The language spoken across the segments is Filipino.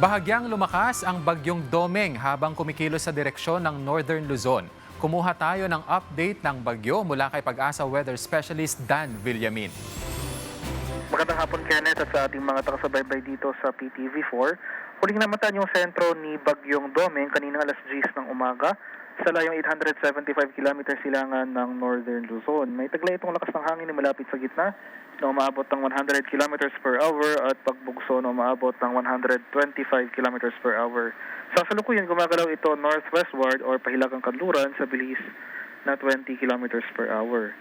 Bahagyang lumakas ang bagyong Domeng habang kumikilos sa direksyon ng Northern Luzon. Kumuha tayo ng update ng bagyo mula kay Pag-asa Weather Specialist Dan Villamin. Magandang hapon, Kenneth, at sa ating mga takasubaybay dito sa PTV4. Huling namatan yung sentro ni Bagyong Domeng kaninang alas 10 ng umaga sa layong 875 km silangan ng Northern Luzon. May taglay itong lakas ng hangin na malapit sa gitna na umaabot ng 100 km per hour at pagbugso na umaabot ng 125 km per hour. Sa kasalukuyan, gumagalaw ito northwestward or pahilagang kanluran sa bilis na 20 km per hour.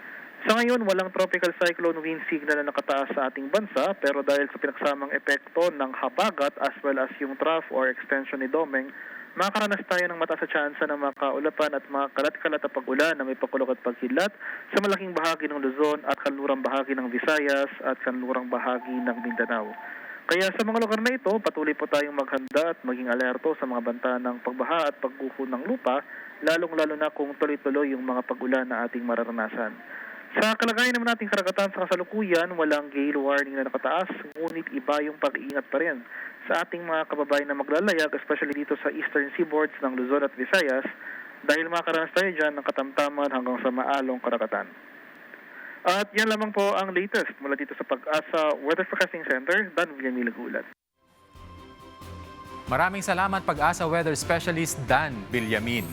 Sa ngayon, walang tropical cyclone wind signal na nakataas sa ating bansa, pero dahil sa pinagsamang epekto ng habagat as well as yung trough or extension ni Domeng, makakaranas tayo ng mataas na tsansa ng mga kaulapan at mga kalat-kalat na pag-ulan na may pakulog at pagkidlat sa malaking bahagi ng Luzon at kanlurang bahagi ng Visayas at kanlurang bahagi ng Mindanao. Kaya sa mga lugar na ito, patuloy po tayong maghanda at maging alerto sa mga banta ng pagbaha at pagguho ng lupa, lalong-lalo na kung tuloy-tuloy yung mga pag-ulan na ating mararanasan. Sa kalagayan naman nating karagatan sa kasalukuyan, walang gale warning na nakataas, ngunit iba yung pag-iingat pa rin sa ating mga kababayan na maglalayag, especially dito sa eastern seaboards ng Luzon at Visayas, dahil makakaranas tayo dyan ng katamtaman hanggang sa maalong karagatan. At yan lamang po ang latest mula dito sa Pag-asa Weather Forecasting Center, Dan Villamin Lagulat. Maraming salamat Pag-asa Weather Specialist Dan Villamin.